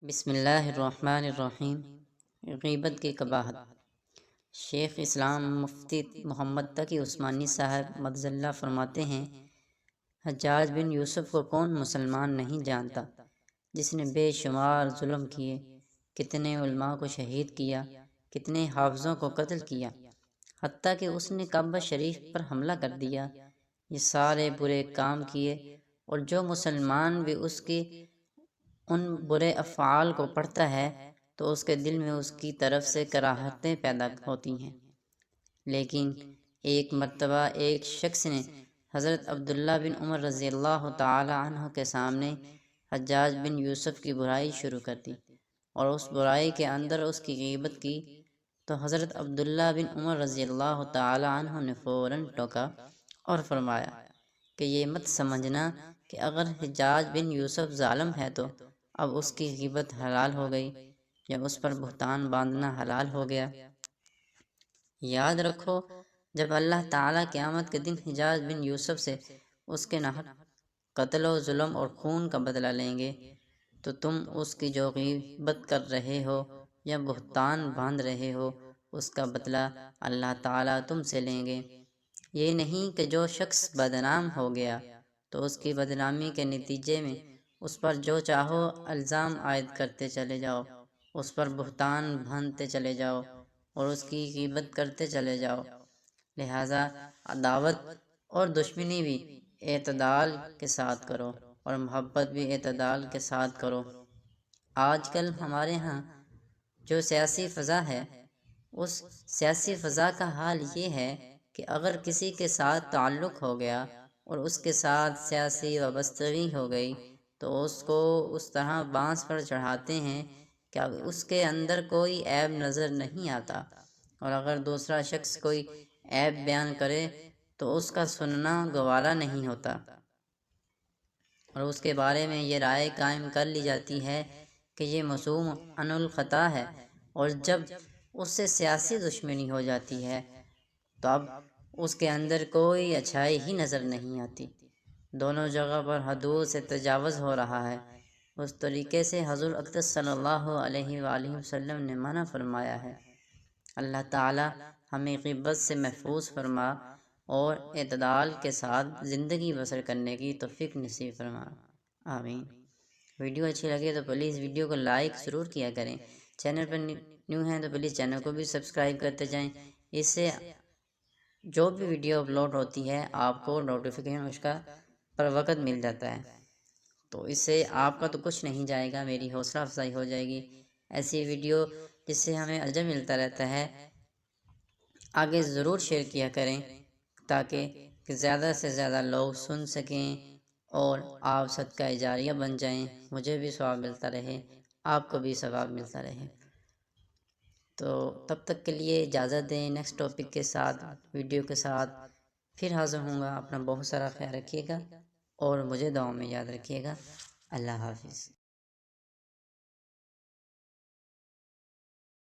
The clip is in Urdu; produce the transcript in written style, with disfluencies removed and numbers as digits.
بسم اللہ الرحمن الرحیم۔ غیبت کی قباحت۔ شیخ اسلام مفتی محمد تقی عثمانی صاحب مدظ اللہ فرماتے ہیں، حجاج بن یوسف کو کون مسلمان نہیں جانتا، جس نے بے شمار ظلم کیے، کتنے علماء کو شہید کیا، کتنے حافظوں کو قتل کیا، حتیٰ کہ اس نے کعبہ شریف پر حملہ کر دیا۔ یہ سارے برے کام کیے، اور جو مسلمان بھی اس کی ان برے افعال کو پڑھتا ہے تو اس کے دل میں اس کی طرف سے کراہتیں پیدا ہوتی ہیں۔ لیکن ایک مرتبہ ایک شخص نے حضرت عبداللہ بن عمر رضی اللہ تعالی عنہ کے سامنے حجاج بن یوسف کی برائی شروع کر دی اور اس برائی کے اندر اس کی غیبت کی، تو حضرت عبداللہ بن عمر رضی اللہ تعالی عنہ نے فوراً ٹوکا اور فرمایا کہ یہ مت سمجھنا کہ اگر حجاج بن یوسف ظالم ہے تو اب اس کی غیبت حلال ہو گئی یا اس پر بہتان باندھنا حلال ہو گیا۔ یاد رکھو، جب اللہ تعالیٰ قیامت کے دن حجاج بن یوسف سے اس کے ناحق قتل و ظلم اور خون کا بدلہ لیں گے تو تم اس کی جو غیبت کر رہے ہو یا بہتان باندھ رہے ہو اس کا بدلہ اللہ تعالیٰ تم سے لیں گے۔ یہ نہیں کہ جو شخص بدنام ہو گیا تو اس کی بدنامی کے نتیجے میں اس پر جو چاہو الزام عائد کرتے چلے جاؤ، اس پر بہتان باندھتے چلے جاؤ اور اس کی غیبت کرتے چلے جاؤ۔ لہٰذا عداوت اور دشمنی بھی اعتدال کے ساتھ کرو اور محبت بھی اعتدال کے ساتھ کرو۔ آج کل ہمارے ہاں جو سیاسی فضا ہے، اس سیاسی فضا کا حال یہ ہے کہ اگر کسی کے ساتھ تعلق ہو گیا اور اس کے ساتھ سیاسی وابستگی ہو گئی تو اس کو اس طرح بانس پر چڑھاتے ہیں کہ اب اس کے اندر کوئی عیب نظر نہیں آتا، اور اگر دوسرا شخص کوئی عیب بیان کرے تو اس کا سننا گوارا نہیں ہوتا، اور اس کے بارے میں یہ رائے قائم کر لی جاتی ہے کہ یہ معصوم عن الخطا ہے، اور جب اس سے سیاسی دشمنی ہو جاتی ہے تو اب اس کے اندر کوئی اچھائی ہی نظر نہیں آتی۔ دونوں جگہ پر حدود سے تجاوز ہو رہا ہے۔ اس طریقے سے حضور اقدس صلی اللہ علیہ وآلہ وسلم نے منع فرمایا ہے۔ اللہ تعالی ہمیں غیبت سے محفوظ فرما اور اعتدال کے ساتھ زندگی بسر کرنے کی توفیق نصیب فرما، آمین۔ ویڈیو اچھی لگے تو پلیز ویڈیو کو لائک ضرور کیا کریں۔ چینل پر نیو ہیں تو پلیز چینل کو بھی سبسکرائب کرتے جائیں، اس سے جو بھی ویڈیو اپلوڈ ہوتی ہے آپ کو نوٹیفیکیشن اس کا پر وقت مل جاتا ہے، تو اس سے آپ کا تو کچھ نہیں جائے گا، میری حوصلہ افزائی ہو جائے گی۔ ایسی ویڈیو جس سے ہمیں اجر ملتا رہتا ہے آگے ضرور شیئر کیا کریں تاکہ زیادہ سے زیادہ لوگ سن سکیں اور آپ صدقہ جاریہ بن جائیں، مجھے بھی ثواب ملتا رہے، آپ کو بھی ثواب ملتا رہے۔ تو تب تک کے لیے اجازت دیں، نیکسٹ ٹاپک کے ساتھ ویڈیو کے ساتھ پھر حاضر ہوں گا۔ اپنا بہت سارا خیال رکھیے گا اور مجھے دعاؤں میں یاد رکھیے گا۔ اللہ حافظ۔